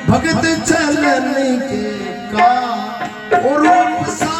भगत चलन के का और रूप सा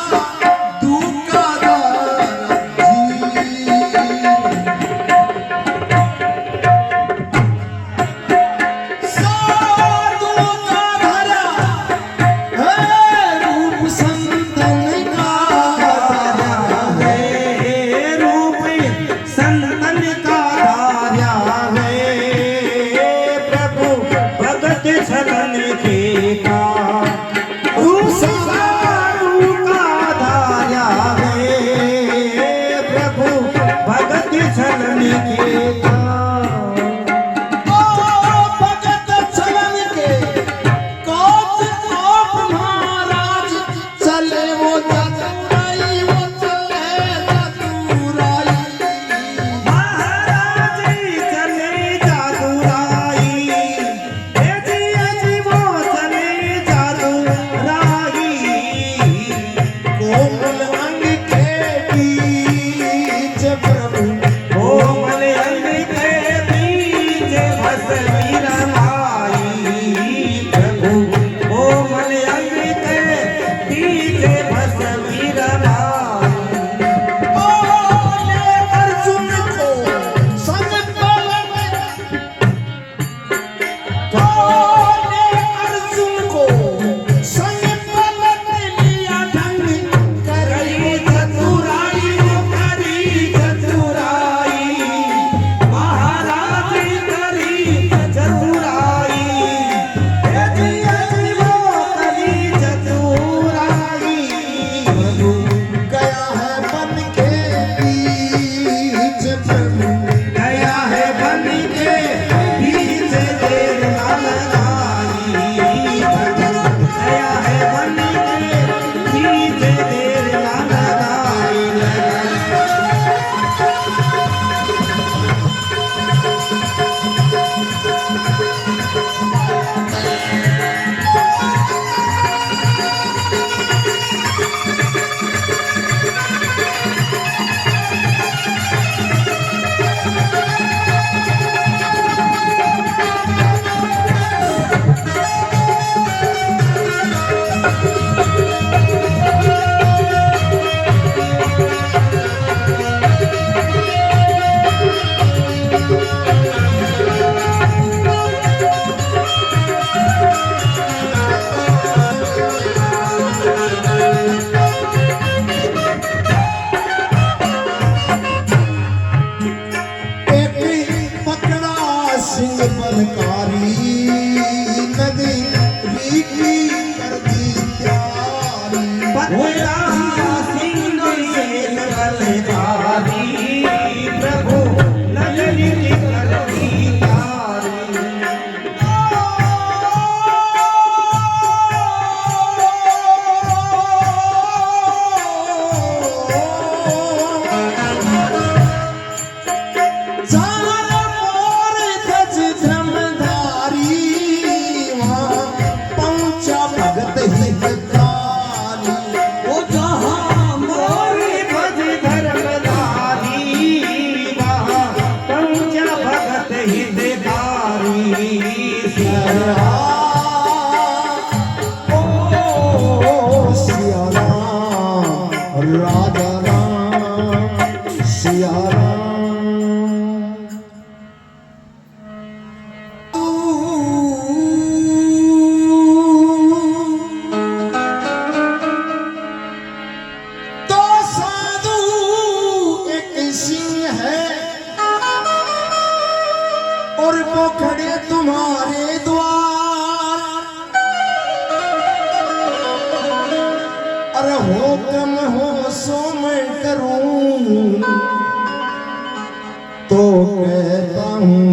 तो कहता हूँ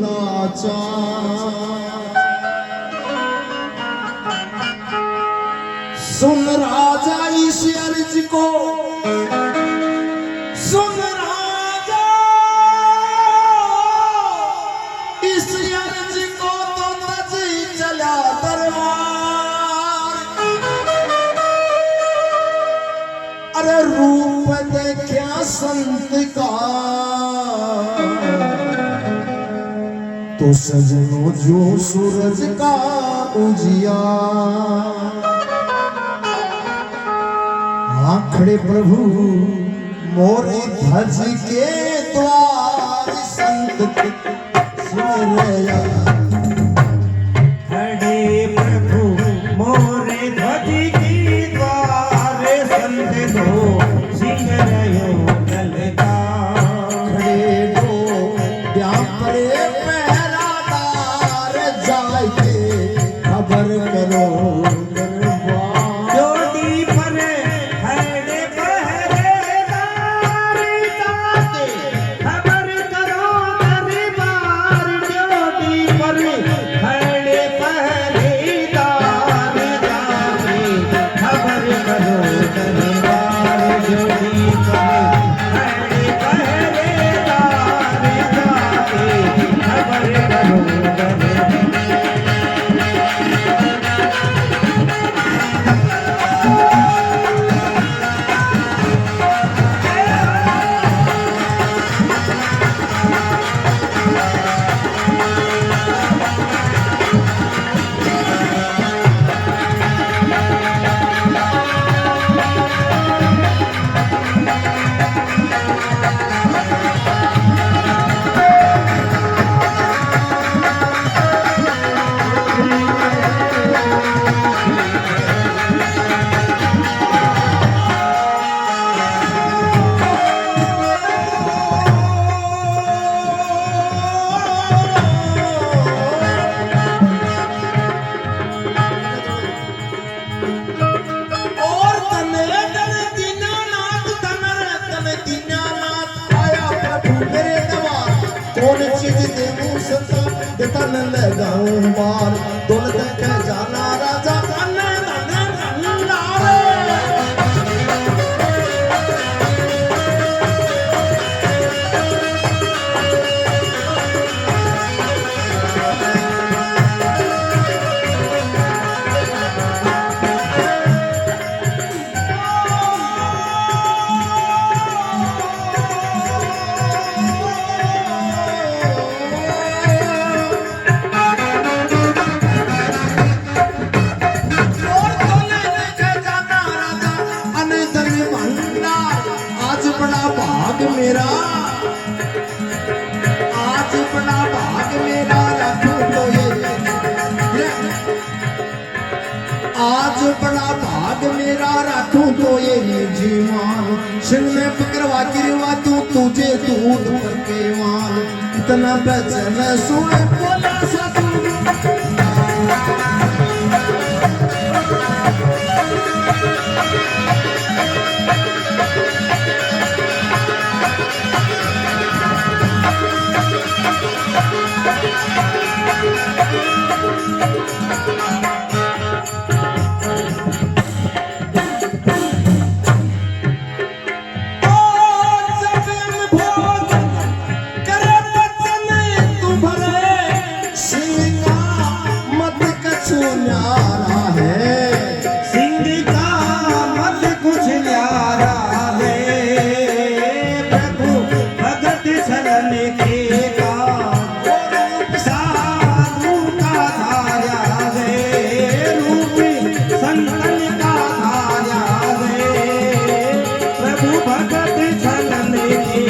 लाचार। सुन राजा इस अर्ज को, सुन राजा इस अर्ज को, तो तजी चला दरबार। अरे रूप देखा संत का तो सजनों जो सूरज का उजिया आखड़े प्रभु मोरे धज के द्वार संत सुरया खड़े प्रभु मोरे ध्वज की द्वार संत दो सिंह रयो ललकार खड़े दो व्यापरे पहरादार जाके खबर करो ज्योति पर खड़े पहरेदार जाके खबर करो दरबार ज्योति पर खड़े पहरेदार जाके खबर करो दरबार ज्योति पर खड़े पहरेदार जाके खबर करो दरबार और तने दीनानाथ तने दीनानाथ आया प्रभु मेरे द्वार कौन चीज दे मुंह सता दे तन लगाऊं बार दौलत के जाना राजा तने लारे आज बड़ा भाग मेरा रखूं तो ये आज बड़ा भाग मेरा रखूं तो ये जीवान सिंह में पकड़वा गिरवा तू तुझे दूध करके मान इतना बचन सुन बोला सतू न्यारा है सिंह का मत कुछ न्यारा है प्रभु भगत शरण के का साधु का धार्या है रूप संतन का धार्या है प्रभु भगत शरण के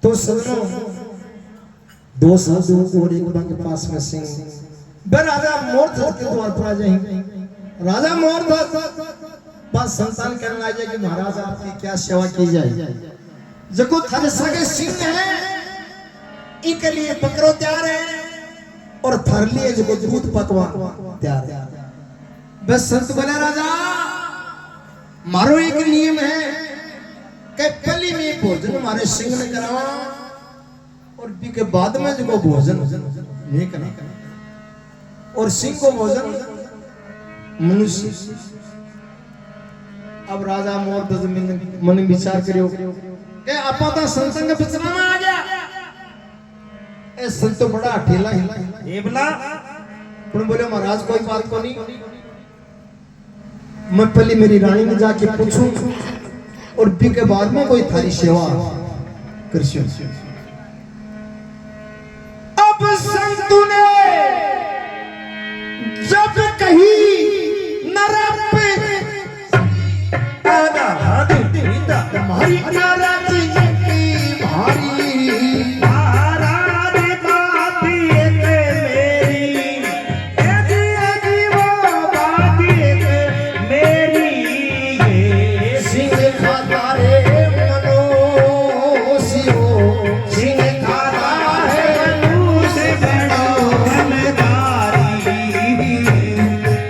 तो सजनों दो साधुओं को और एक बड़ा के पास में सिंह बे राजा मोर के द्वार पर आ जाएंगे। राजा मोर बस संतान करने आ जाए कि महाराज आपकी क्या सेवा की जाए। जको थारे सगे सिंह है इनके लिए बकरो तैयार है और थारे लिए जो दूध पकवान तैयार है। बस संत बोले राजा मारो एक नियम है कि पहली में भोजन हमारे सिंह ने करावा और बी के बाद में जो भोजन नहीं करना और सिंह को भोजन मनुष्य। अब राजा मोर मन विचार करियो के आपा तो संसंग बचना में आ गया। ए संत तो बड़ा अठेला है बोला पण बोले महाराज कोई बात को नहीं, मैं पहले मेरी रानी में जाके पूछूं और बी के बाद में कोई थारी सेवा करसियो। अब संतु ने जब कही नरप तुम्हारी नाराज की भारी महाराज बात ये मेरी यदि वो बात मेरी ये सिंह खाता रे मनोसियो सिंह खाता है मनु से बड़ा बनदारी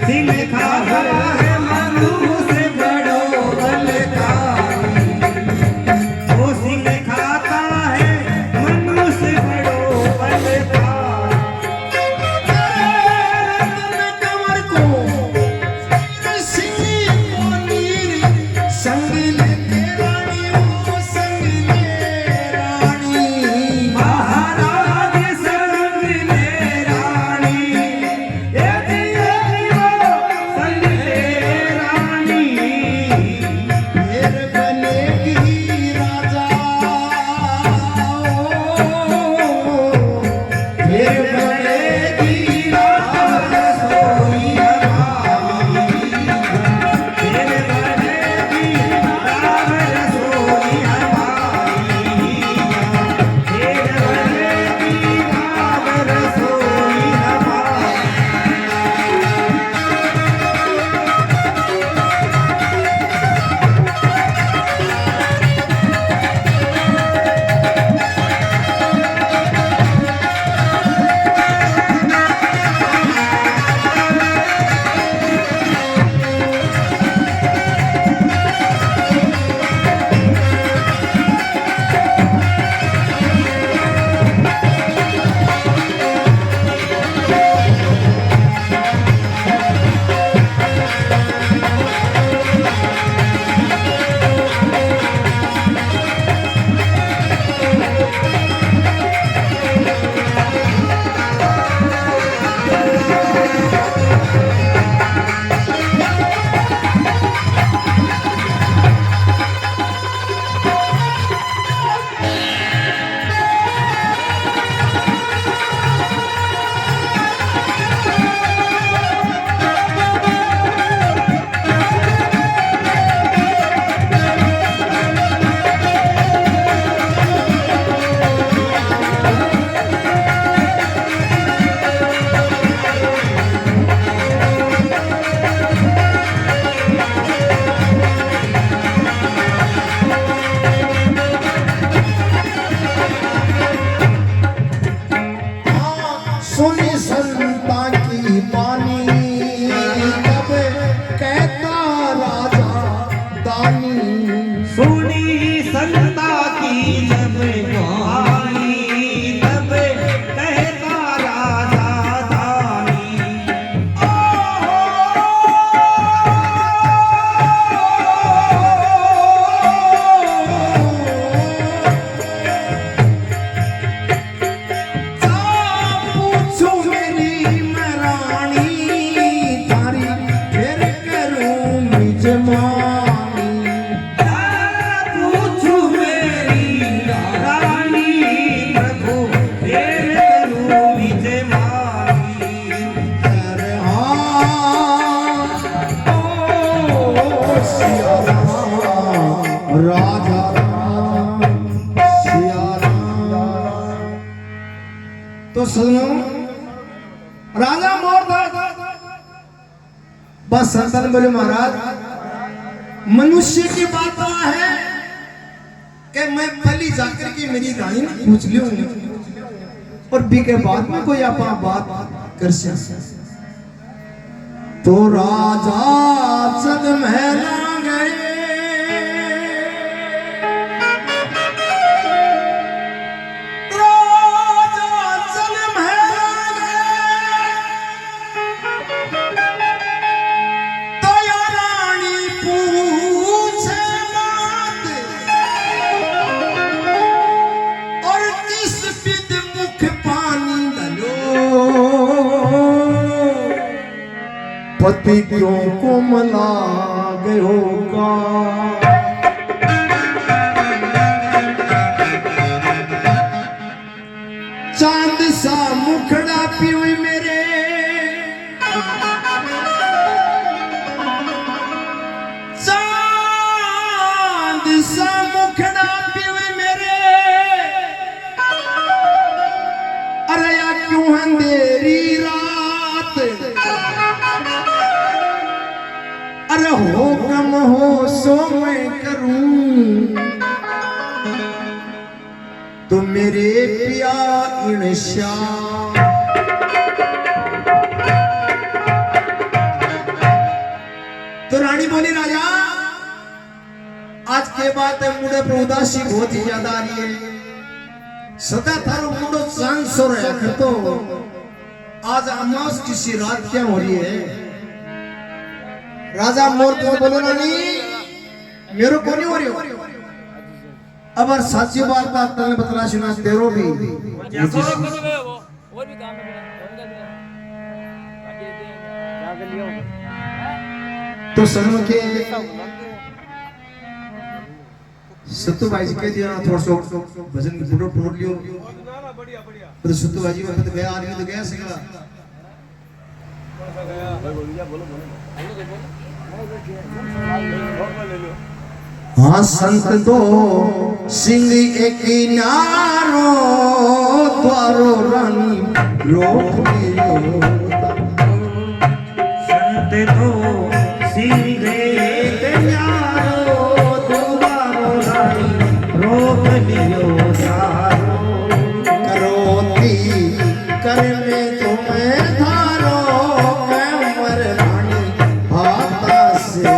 सिंह खाता है मनु से बड़ा बनदारी वो सिंह खाता है मनु से बड़ा बनदारी। कमर को सिंह को नीर संग लेके रानी वो संग ले रानी महाराज संग ले रानी यदि वो संग ले रानी फिर बनेगी राजा फिर बनेगी राजा सोई हमारी फिर बनेगी राजा सोई हमारी फिर बनेगी राजा सोई हमारी। सुनी संता की बानी तब कहता राजा दानी सुनी संता की जब बानी तब कहता राजा दानी पूछो मेरी मरानी तारी फिर करूं मिजमानी पूछो मेरी रानी प्रभु फिर करूं मिजमानी। अरे हाँ ओ सिया राम राजा सिया राम। तो सुनो राजा मोर था। बस संतन बोले महाराज मनुष्य की बात है कि मैं पहली जाकर के मेरी रानी पूछ लियो और बी के बाद में कोई अपना बात कर सकता। तो राजा जग महला गए, राजा जग महला गए, तो या रानी पूछे बात और किस विध मुख पानी डालो, पति क्यों को मला गयो का। चांद सा मुखड़ा पीवे मेरे, चांद सा मुखड़ा पीवे मेरे, अरे या क्यों अंधेरी रात, अरे हो कम हो सो मैं करूं, तो मेरे पिया इन श्याम। तो रानी बोली राजा आज के बाद मुझे पर उदासी बहुत ही ज्यादा आ रही है, सदा थारो मुड़ो चांद सो रहा है, तो आज अमावस किसी रात क्या हो रही है। राजा मोर को बोलो रानी मेरो को नहीं हो रही हो, अब सच्ची बात का तने बतला सुना तेरो भी। तो सनम के सत्तू भाई जी के दिया थोड़ा सो भजन फोटो टोड़ लियो, तो सत्तू भाई जी वक्त तो गया आदमी तो गया सिंगला। हाँ संत तो सिंह एक नारो द्वारो रानी रोक लियो, संत तो सिंह एक नारो द्वारो रानी रोक लियो सारो, करोती कर में तुम्हें धारो कमर रानी हाथा से,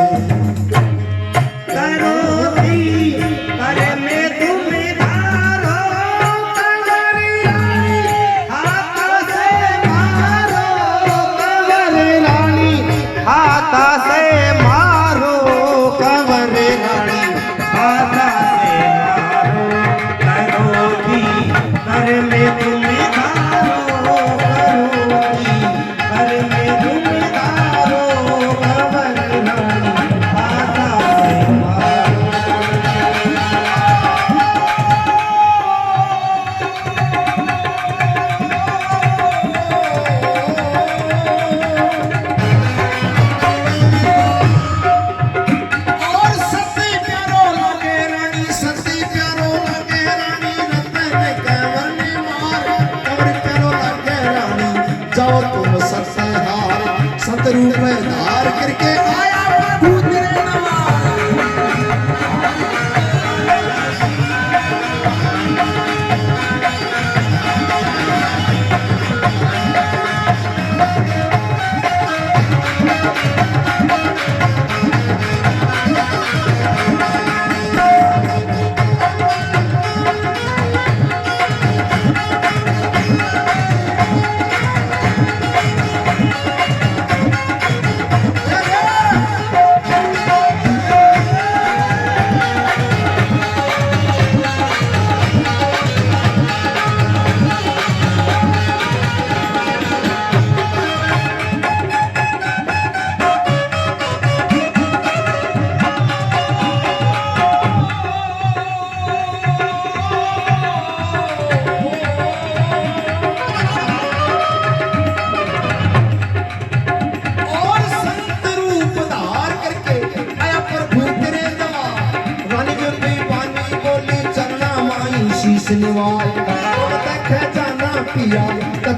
जाओ तुम सत्य हार संत रूप में धार करके आया प्रभु तेरे नवार।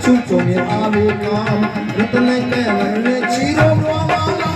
कछु तो में आवे काम रतन के वर्ण चीरो पावाला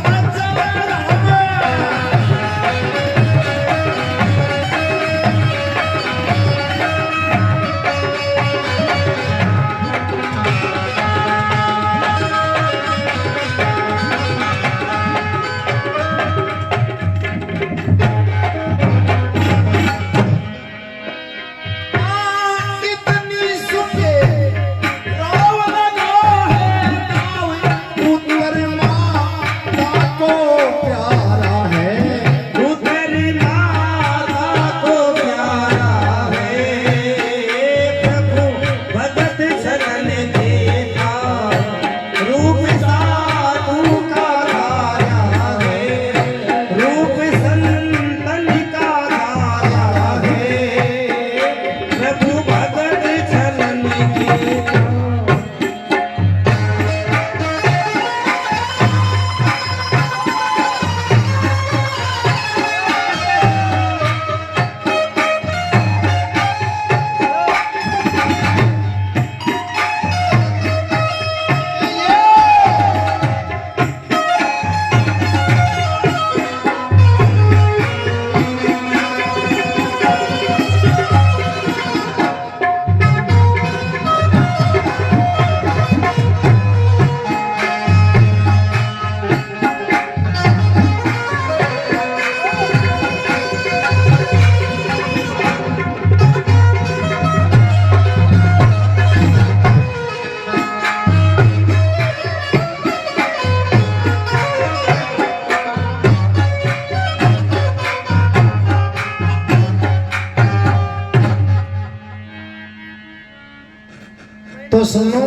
तो सुनो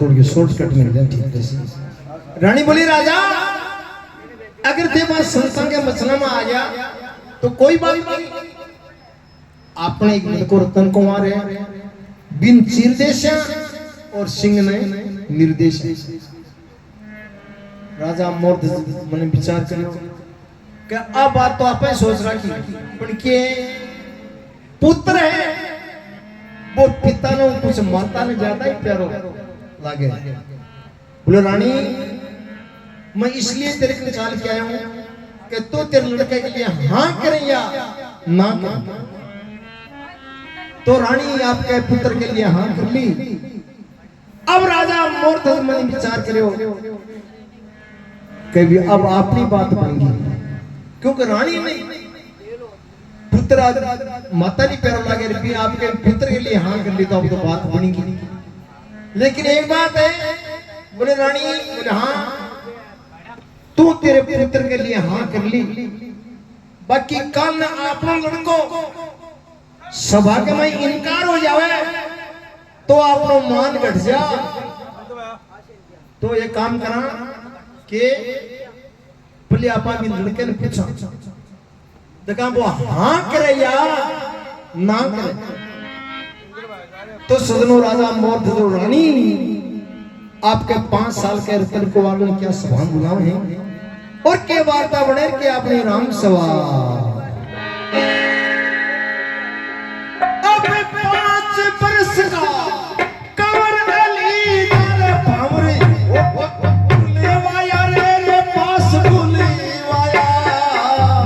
थोड़ी शॉर्टकट में एकदम ठीक है। रानी बोली राजा अगर ते बात संसार के मसला में आ गया तो कोई बात नहीं, आपने एक दिन को रतन को मारे बिन निर्देश और सिंह ने निर्देश। राजा मोर्द मैंने विचार करो कि अब बात तो आप सोच रखी पर के पुत्र है वो पिता ने कुछ माता ने ज्यादा ही प्यारो लागे। बोले रानी मैं इसलिए तेरे को निकाल के आया हूं कि तो तेरे लड़के के लिए हाँ करें या ना करें। तो रानी आपके पुत्र के लिए हाँ कर ली। अब राजा मोर मन विचार करो कि अब अपनी बात बनेगी क्योंकि रानी नहीं पुत्र माता नहीं पैरों लगे भी आपके पुत्र के लिए हाँ कर ली तो अब तो बात बनेगी। लेकिन एक बात है बोले रानी बोले हाँ तू तेरे पुत्र के लिए हाँ कर ली, बाकी कल आप लड़को सभा के में इनकार हो जावे तो आप मान घट जा। तो ये काम करा कि बोले आप लड़के ने पूछा देखा वो हाँ करे या ना करे। तो सदनों राजा मोर रानी आपके 5 साल के रतन को वालों क्या सभा बुलाओ है और के वार्ता बने के अपने राम सवार। अब 5 बरस का कंवर अली दाल भावरे भूले वाया रे पास भूले वाया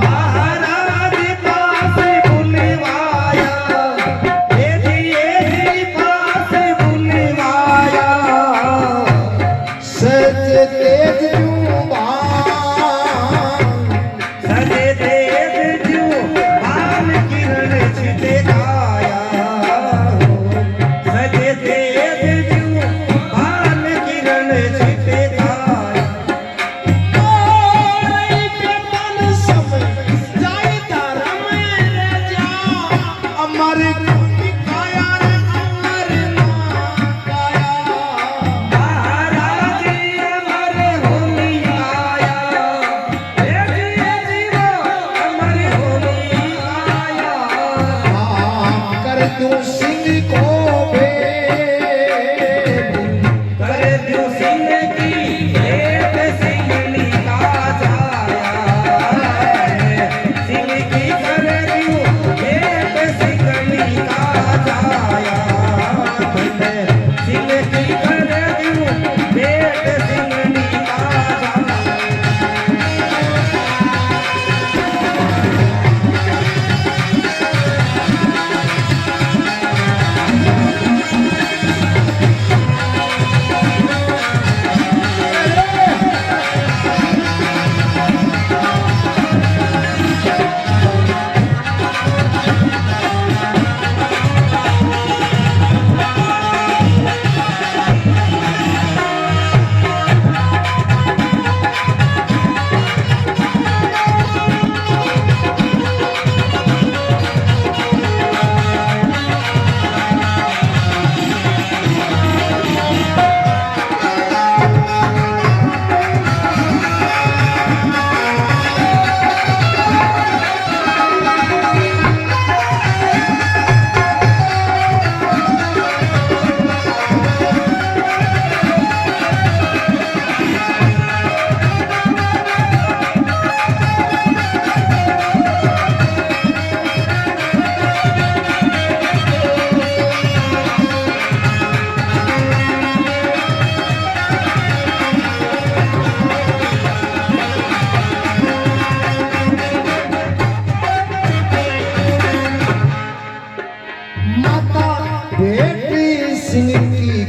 महाराज पास भूले वाया ये पास भूले वाया सज तेज जुबान सज तेज जुबान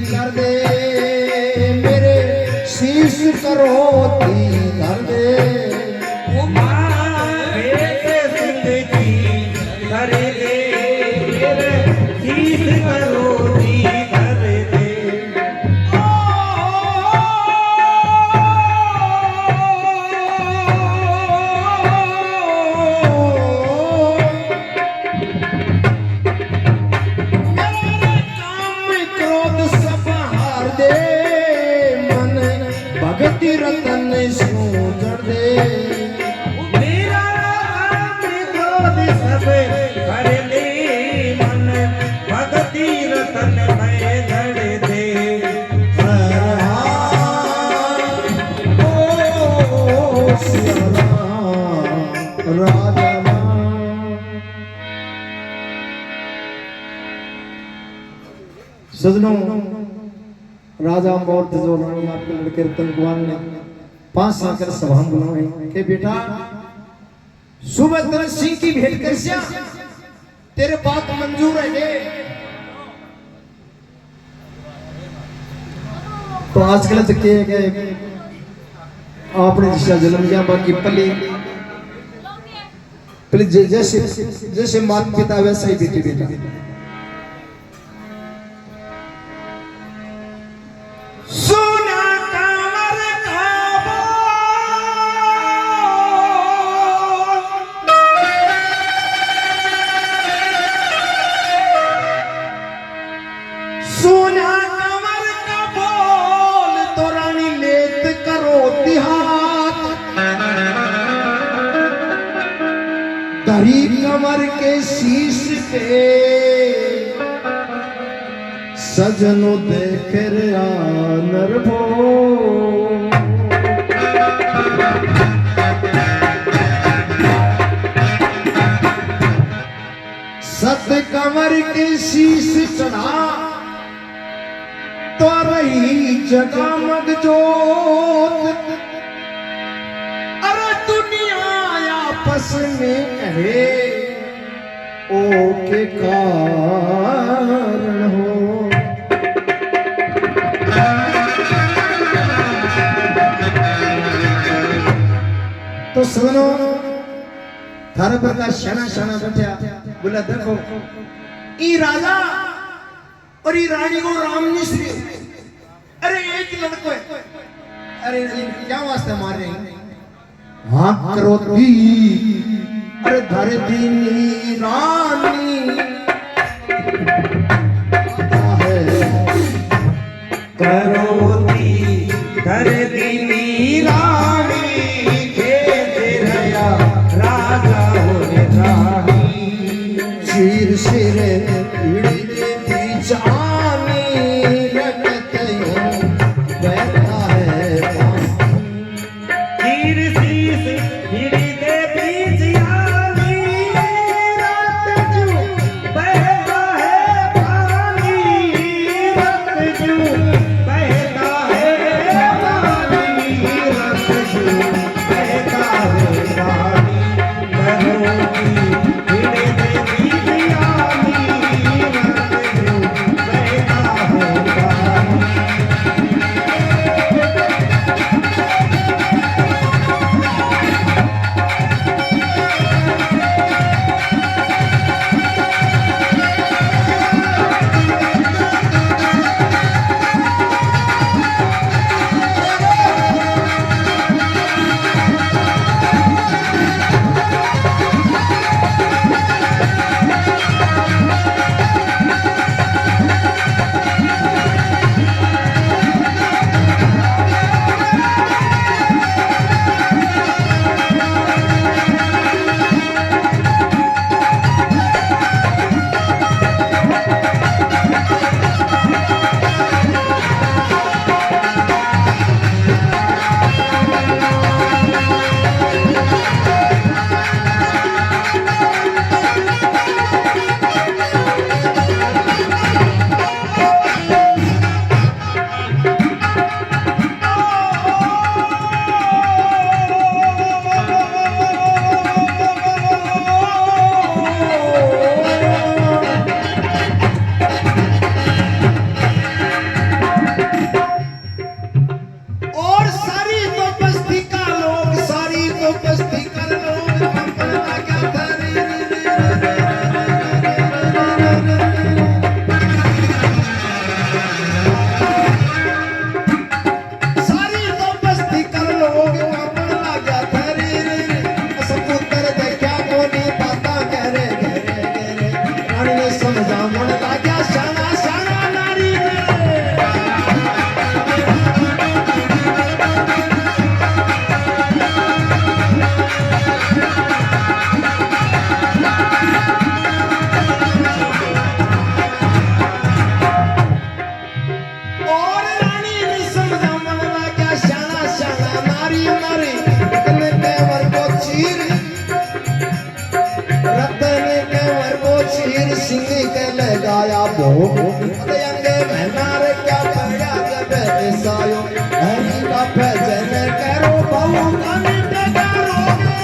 कर दे मेरे शीश करोती कर दे भगति रतन सूझ दे मेरा राम क्रोध सब कर ले मन भगति रतन में धड़ दे ओ सिया राजा सजनों राजा मौत जो रानी आपके लड़के रतन कुमार ने 5 साल कर सभा बुलाए के बेटा सुभद्रा सिंह की भेंट कर सिया तेरे बात मंजूर है ये तो आजकल तो के आपने जिसा जन्म लिया बाकी पहले जैसे माता पिता वैसा ही बेटी बेटा सोना कमर का बोल तो रानी लेत करो तिहात धरी कमर के शीश पे सजनो देख रहा नरभो सत कमर के शीश चढ़ा तो रही जगमग जोत अरे दुनिया आपस में कहे ओ के कारण हो तो सुनो थारे पर का शाना शाना बैठा बोला देखो ई राजा और ये रानी को राम निश्री अरे एक लड़को है अरे क्या वास्ते मार रहे हैं हाँ करो अरे धरे दीनी रानी करोती कर दीनी रानी खेत रया राजा होने रानी शीर सिर जानी रखते हो बैठा है हीर शीस हिड़ी दे बीच यानी रत जू बहता है पानी रत जू बह भोग अरे अंगे महनार क्या पड़ा जब ऐसायो हरि का भजन करो बहु गाने डगारोगे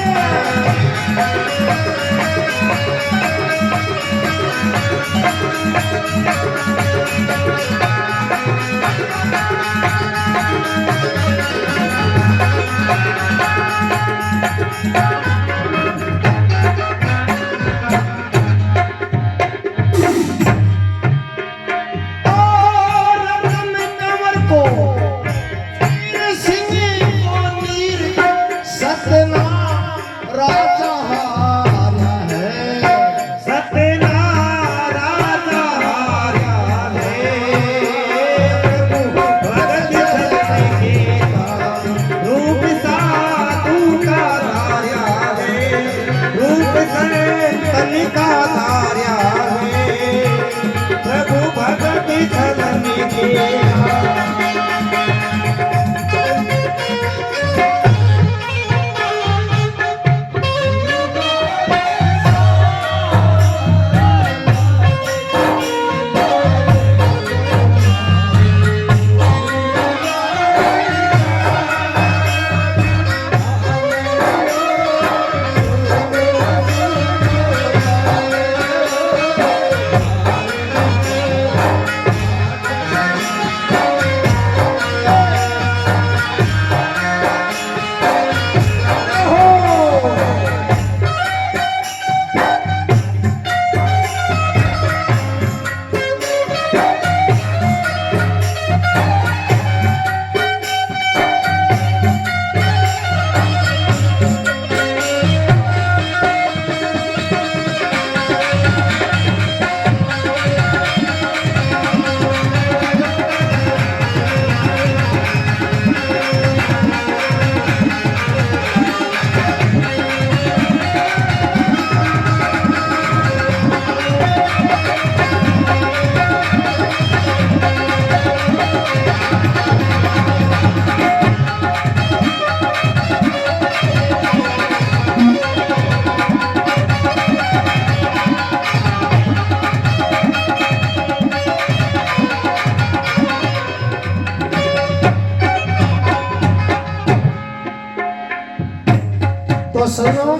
तो सुनो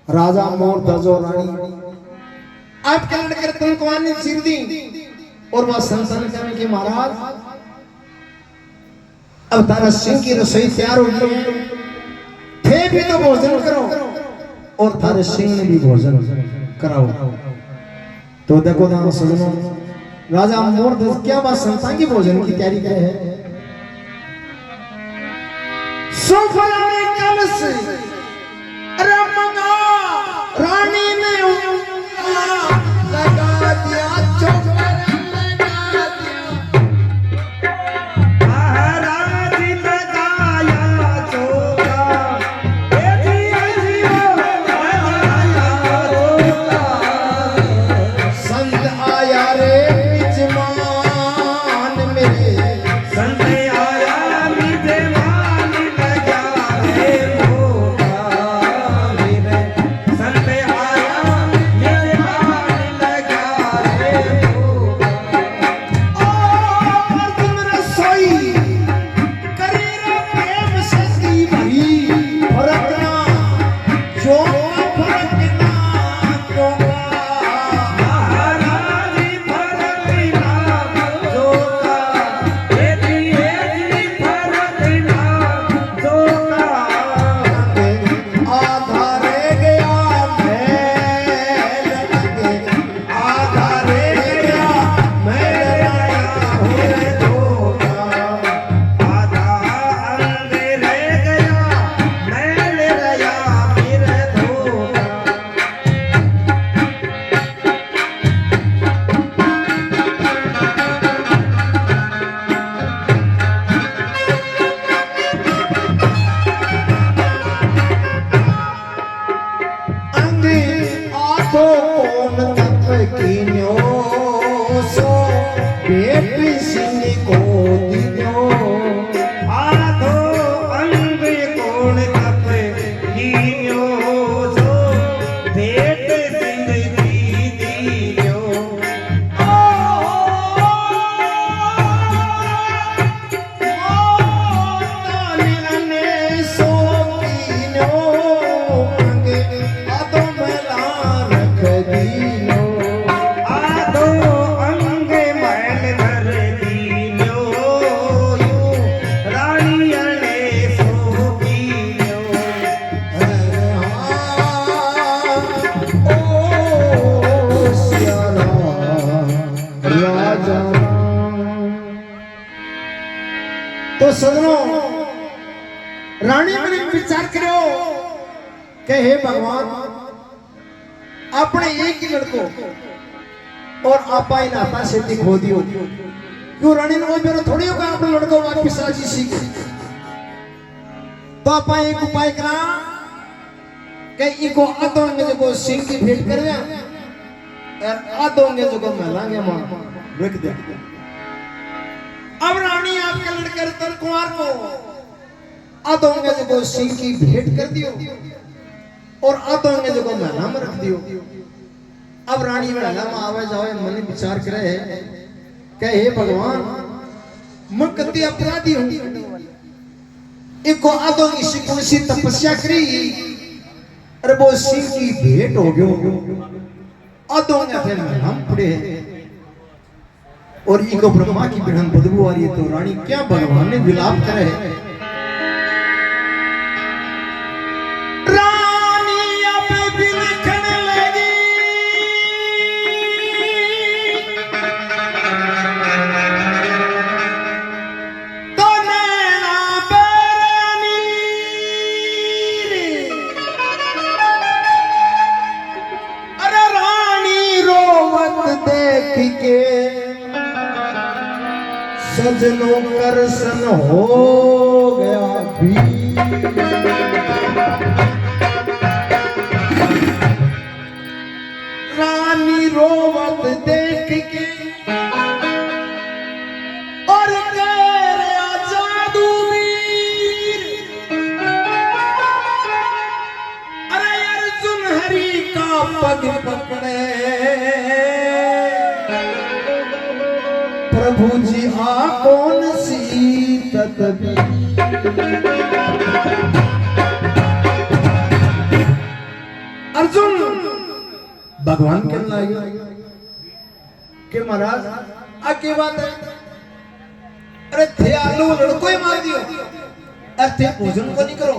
राजा मोर दजो रानी आप क्या लड़कर तुमको ने सिर दी और वह संसन करने के महाराज अब तारा सिंह की रसोई तैयार हो गई है थे भी तो भोजन करो और तारे सिंह ने भी भोजन कराओ। तो देखो ना सुनो राजा मोर दज क्या बात संतान की भोजन की तैयारी करे है सोफला में कल से अरे मंगा रानी ने लगा दिया चौपर लगा दिया महाराज लगाया चौका संत आया रे बिजमान मेरे संत आया विद्यमान लगा रे मोटा मेरे संत आया विद्यमान तो सदनों रानी ने विचार करो कि हे भगवान अपने एक ही लड़को और आपा इन आता से खो दियो क्यों रानी ने मेरा थोड़ी होगा अपने लड़को वापस आजी सीख तो आपा एक उपाय करा कि इको आदोंगे जो सिंह की भेंट कर दिया और आदोंगे जो महलांगे मां रख दे अब रानी आपके लड़के रतन कुमार को आदोंगे जो सिंह की भेंट कर दियो और आदोंगे जो महला में रख दियो अब रानी महला में आवे जावे मन विचार करे है कि हे भगवान मैं कति अपराधी हूं इको आदोंगी सी कौन सी तपस्या करी अरे वो सिंह की भेंट हो गयो आदोंगे फिर हम पड़े और इको ब्रह्मा की बिरहन बदबू आ रही है तो रानी क्या भगवान ने विलाप करे है रानी अब भी लिखने लगी तो नैना बेरानी अरे रानी रोवत देख के सजनों करसन हो गया भी रानी रोवत देख के और कह रहा जादूवीर अरे अर्जुन हरि का पग पकड़े प्रभु जी आ कौन सी तदबीर अर्जुन भगवान कहने लगे कि महाराज आके बात है अरे थे आलू लड़को ही मार दियो अरे थे भोजन को नहीं करो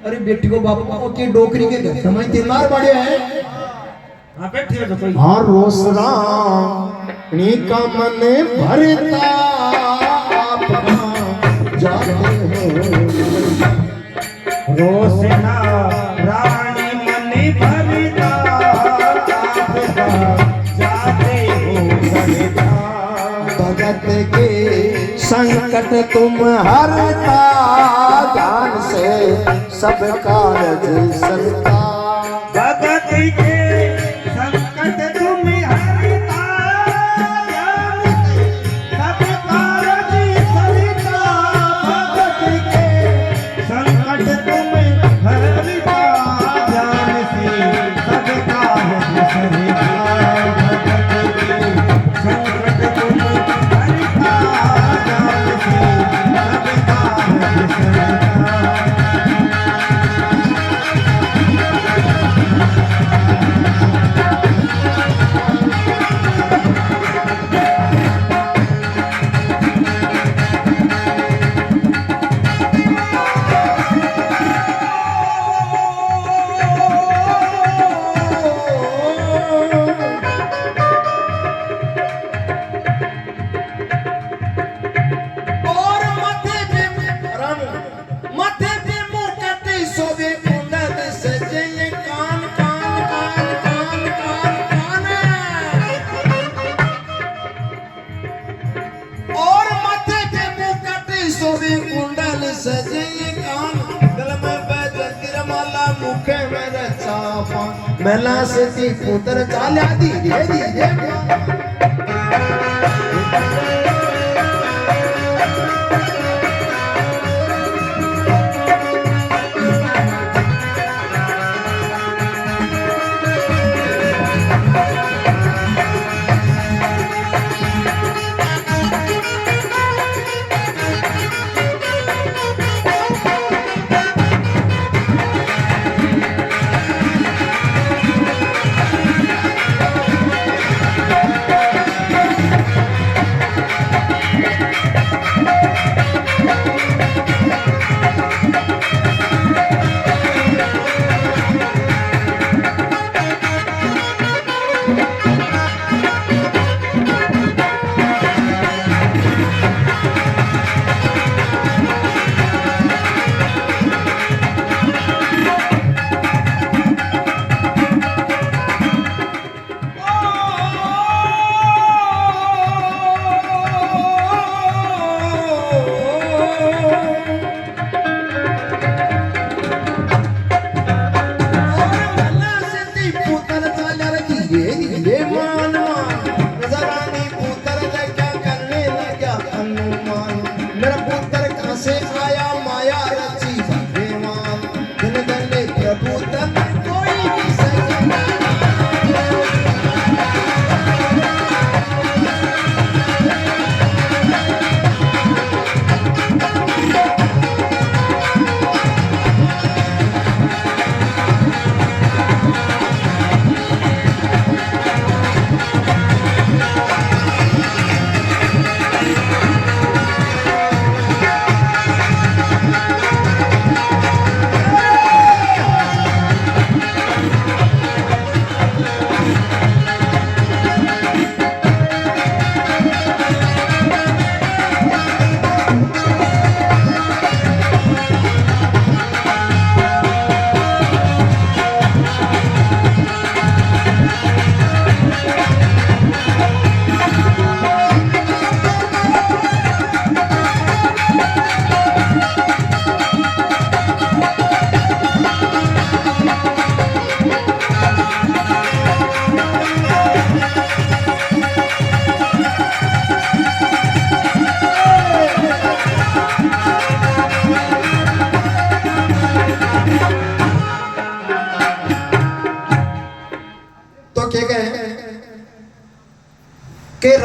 अरे बेटी को बापू को की डोकरी के घर समय ते मार पड़े है हाँ बैठिए तो कोई हाँ रोसरा नी का मन भरता आप कहाँ जाते हो रोसना रानी मनी भरता आपका जाते हो भरता भगत के संकट तुम हरता ज्ञान से सब कारज संता भगत के संकट तुम हरता ज्ञान से सब कारज सरिता भगत के संकट तुम हरता ज्ञान से सब कारज सरिता भगत के संकट तुम हरता ज्ञान से सब कारज सरिता और माथे पे मुकुट शोभे कुंडल सजे कान कान कान कान कान कान और माथे पे मुकुट शोभे कुंडल सजे कान गल में बैजर माला मुखे में रचा पान मेला से ती पुत्र चाल्या धीरे धीरे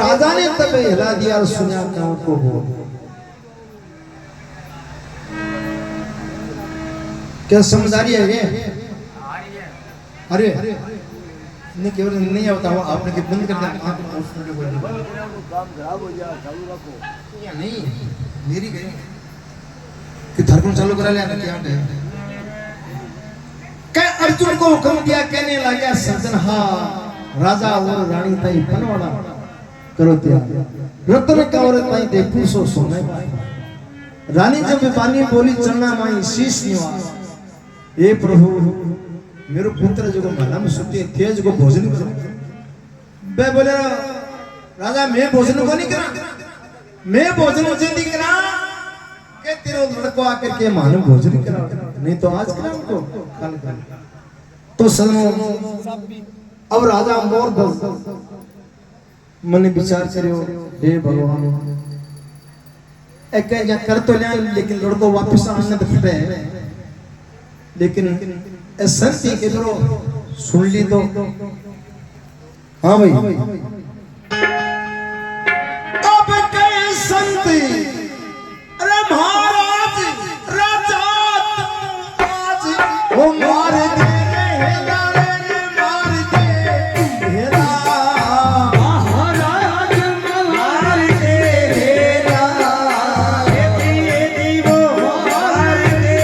राजा ने तबे हिला दिया और सुना कांवर को बोल क्या समझदारी है ये? अरे नहीं केवल नहीं आता हुआ आपने कि बंद कर दिया आप काम खराब हो गया चालू रखो या नहीं मेरी गई कि धर्म चालू करा लिया क्या है क्या अर्जुन को हुक्म दिया कहने लगा सज्जन हाँ राजा और रानी ताई बनवाड़ा करो त्याग रत्न कावर ताई दे पूछो सोने रानी जब बानी बोली चलना माई शीश निवास हे प्रभु मेरो पुत्र जो माला में सुते तेज को भोजन करो बे बोले राजा मैं भोजन को नहीं करा मैं भोजन उसे नहीं करा के तेरे लड़को आकर के मानो भोजन करा नहीं तो आज करा उनको कल करा तो सनो अब राजा मोर दस मैंने विचार करियो हे भगवान एक जा कर तो लिया लेकिन लड़को वापस आने तो फटे लेकिन संति के दरो सुन ली तो हाँ भाई अब कई संति अरे महाराज राजा आज वो मार दे हेला रे मार दे हेला महाराज मार दे हेला ये वो मार दे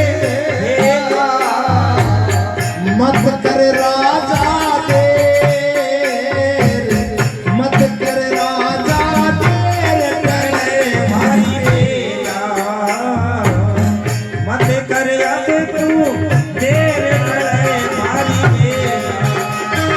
हेला मत कर राजा देर मत कर राजा देर करे भाई बेला मत कर अब तू देर करे मारी बेला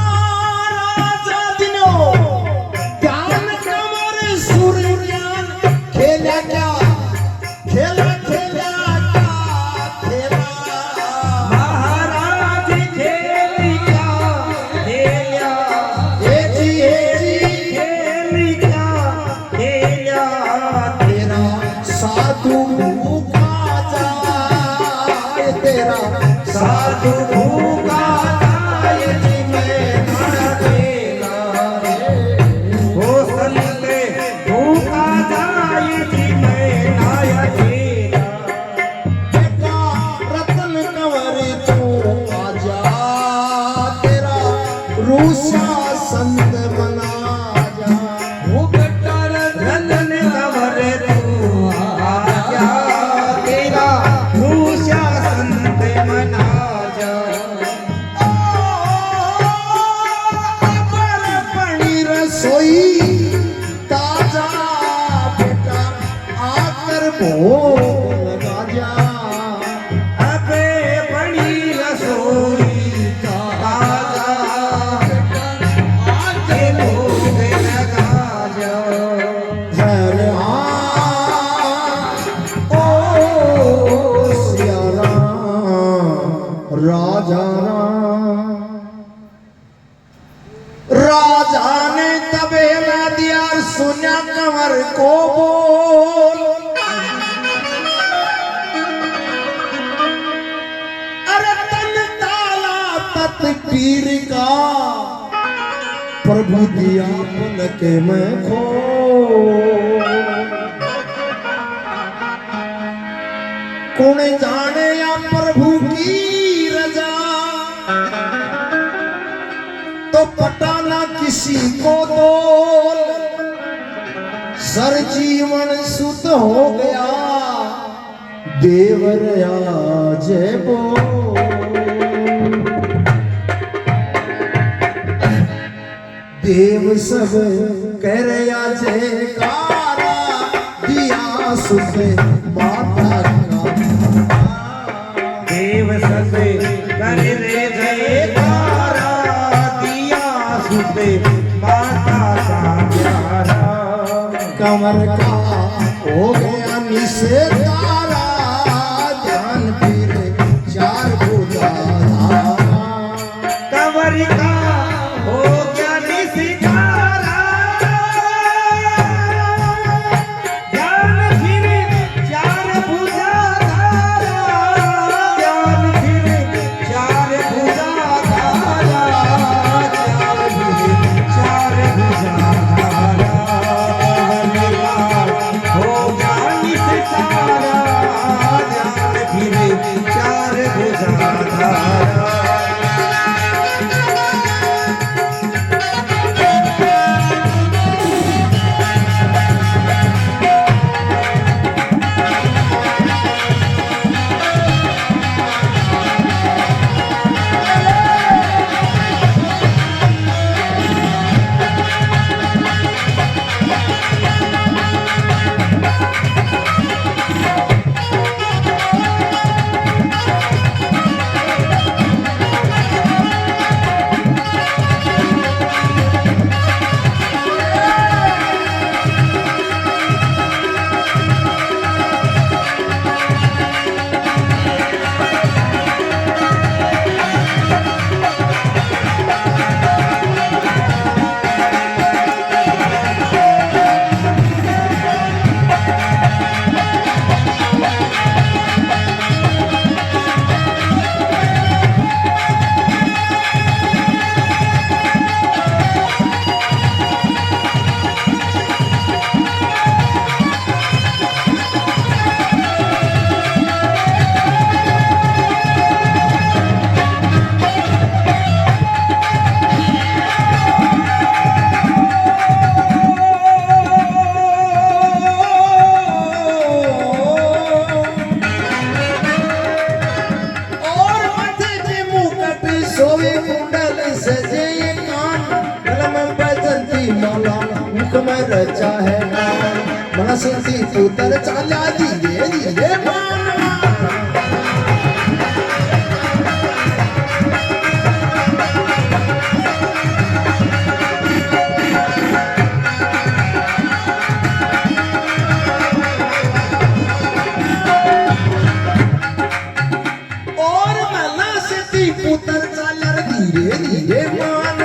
राजा दिनो ज्ञान कमर सूर्य ज्ञान खेला क्या खेला खेला क्या खेला महाराज खेल क्या खेला हे जी खेल क्या खेला तेरा साधु भूखा जाए तेरा साधु भूखा जाय जी मैं ना खेला हो संते भूखा जाय जी मैं ना खेला बेटा रतन कंवर तू आजा तेरा रूसा संत बना जा वो बेटा रतन कंवर तू आजा तेरा रूसा संत मना जा अबर पनी रसोई ताजा बेटा आकर भोग लगा जा अबे बड़ी रसोई ताजा आके भोग लगा जा हर ओ सिया राम राजा राम राजा ने तबेला दिया सुना कंवर को बोल अरे तन ताला तत पीर का प्रभु दिया मन के मैं खो कौन जा इसी को तो सर जीवन सुत हो गया देवर आज बो देव सब कह रहा जयकारा दिया सुत माता का देव सब कर रे जयकारा दिया सुते माता का प्यारा कमर का हो गया निसेतारा ध्यान फिर चार भुजा कंवर का हो गया निशिकारा ज्ञान फिर चार भुजाधारा ज्ञान फिर चार भुजाधारा ज्ञान फिर चार भुजाधारा हो गया निशिकारा ज्ञान फिर चार भुजाधारा सोवे कुंडल सजे कान कलम बजंती माला मुख में रचा है नाम मन सुनती तू तर चाला धीरे धीरे मान और मना से पुत्र चालर धीरे धीरे मान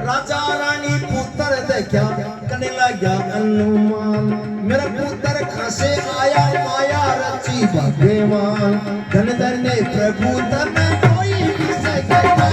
राजा रानी पुत्र देखा करने लगा अनुमान मेरा पुत्र खासे आया माया रची भगवान धन धन ने प्रभु धन कोई विषय कहता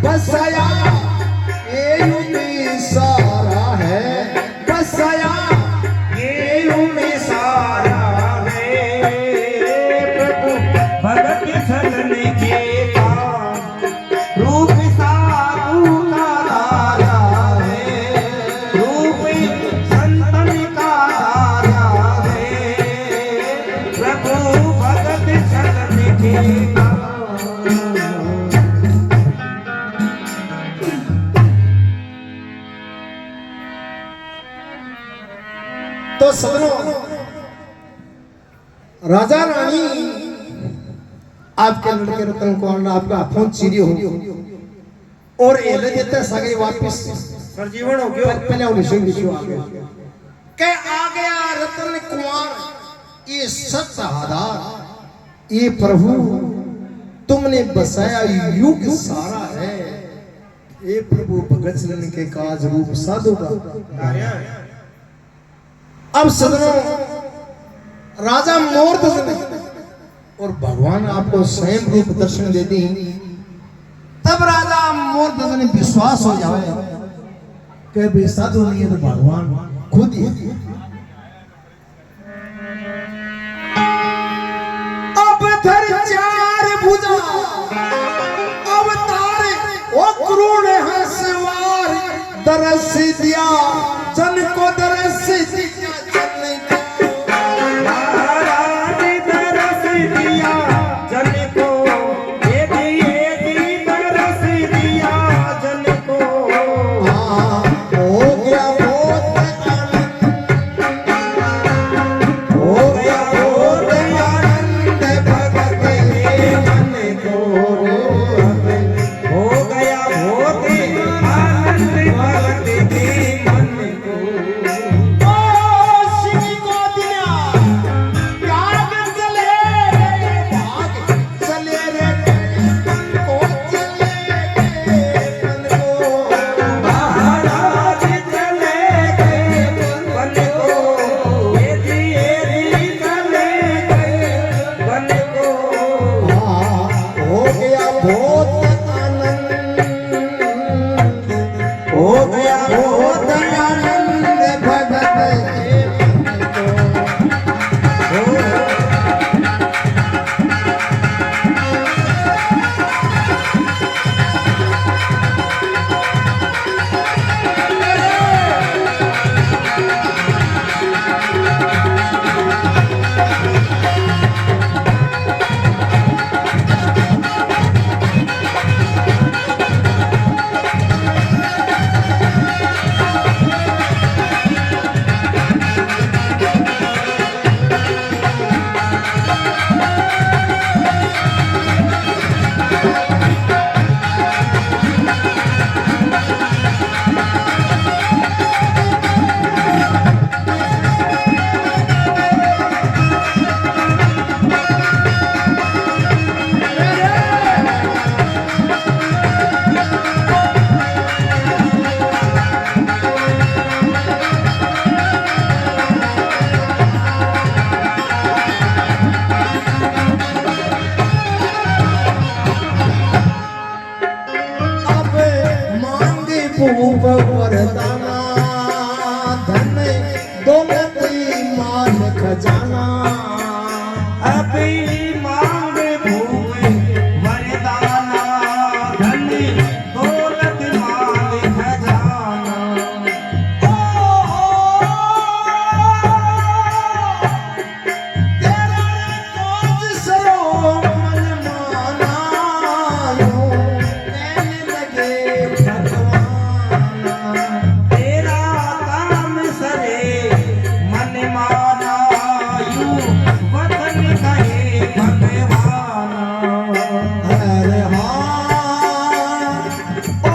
बसाया ये सारा है बसाया ये में सारा है प्रभु भगत चलने के काम रूप साधु का धारा है रूप संतन का धारा है प्रभु भगत चलने के काम तो सदनों राजा रानी आपके लड़के रतन को आपका फोन चीरी हो और एले देते सगरी वापस सरजीवन हो गयो पहले वो विषय आ गया के आ गया रतन कुमार ये सत्य आधार ये प्रभु तुमने बसाया युग सारा है हे प्रभु भगत जन के काज रूप साधु का। अब सदनों राजा मूर्त और भगवान आपको स्वयं रूप दर्शन दे दी, तब राजा मूर्त ने विश्वास हो जाए कि भी साधु नहीं है तो भगवान खुद ही। अब धर चार भुजा अवतार ओ क्रूर है सवार, दरस दिया जन को दरस दिया जन को। महाराज दरस दिया जन को, ये दी दरस दिया जन को। हो गया बहुत आनंद, हो गया बहुत आनंद भगत के मन को। हो गया बहुत आनंद भगत के मन को। ओ श्री को दिया त्याग चले रे भाग चले रे मन को, चले रे मन को। महाराज चले गए वन को, ये दी चले गए वन को। हो गया बहुत आनंद, हो गया बहुत आनंद भगत के मन को। अब मांगे भूप वरदाना, धन दौलत मान खजाना। अभी मांग भूमि वरदाना, धन दौलत माल खजाना। तेरा काज सरो मन माना, यूं कहने लगे भगवाना। तेरा काम सरे मन माना, यूं वतन कहे भगवाना। अरे हाँ ओ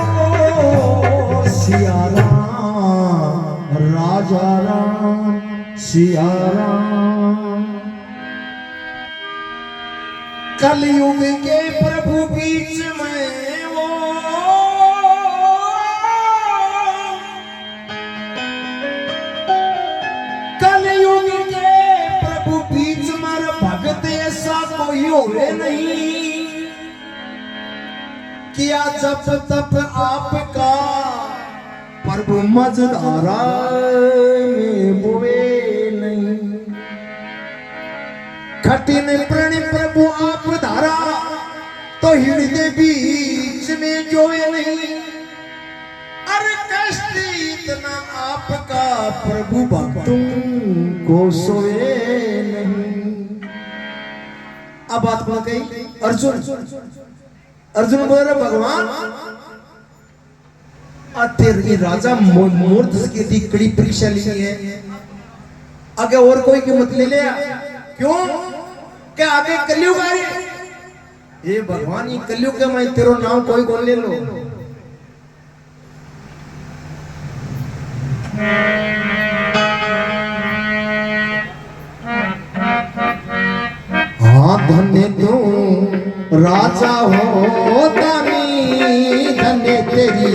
सिया राम राजा राम सिया राम। कलयुग के प्रभु बीच में वो कलयुग के प्रभु बीच में भगत ऐसा कोई होवे नहीं, किया जप तप आपका प्रभु मझधारा में बोए नहीं। कठिन प्रण प्रभु आप धारा तो हृदय बीच में जोए नहीं। अरे कष्ट इतना आपका प्रभु भक्तों को सोए नहीं। अब बात को कही अर्जुन बोल रहे भगवान तेरी राजा मूर्त की इतनी कड़ी परीक्षा ली है, आगे और कोई कीमत ले लिया क्यों? क्या आगे कलयुग आए? ये भगवान ये कलयुग के मैं तेरो नाम कोई कौन ले लो। हाँ धन्य तू राजा हो दानी धन्य तेरी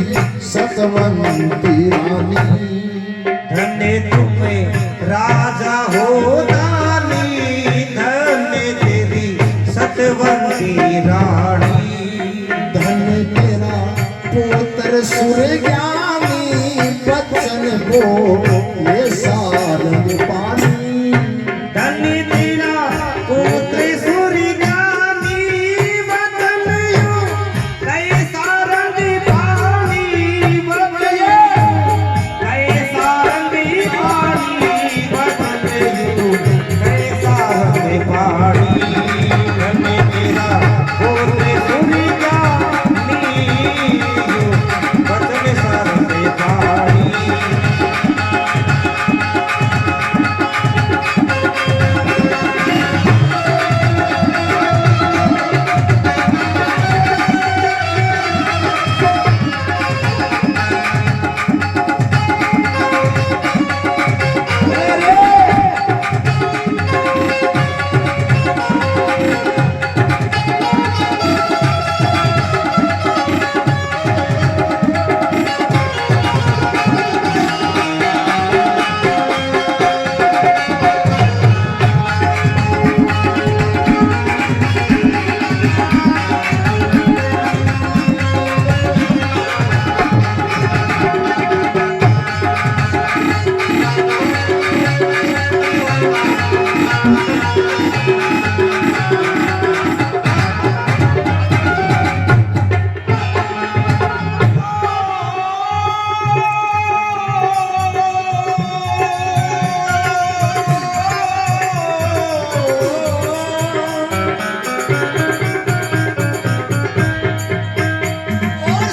सतवंती रानी धन्य तुम्हें राजा हो दानी धन्य तेरी सतवंती रानी धन्य तेरा पुत्र सुर ज्ञानी बच्चन को ये सारंग पानी धन्य तेरा पुत्र सूर्य ज्ञानी वतन यो कई सारंग पानी वतन यो कई सारंग पानी वतन यो कई सारंग पानी धन्य तेरा पुत्र सूर्य ज्ञानी वतन सारंग पानी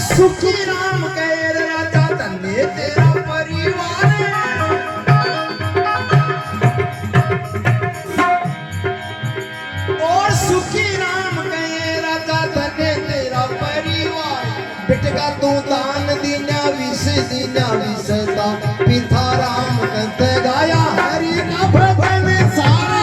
सुखी राम कह राजा धन्य तेरा परिवार और सुखी राम कह राजा धन्य तेरा परिवार बिटका तू दान दीना विसदा पिता राम कंत गाया हरि का भजन सारे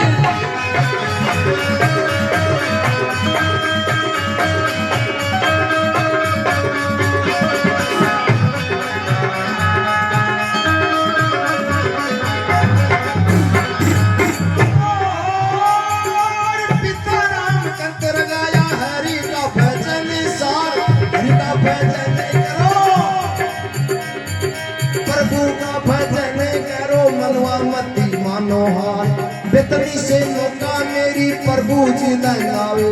बेतनी से मौका मेरी प्रभु जी लावे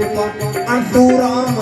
अंतु राम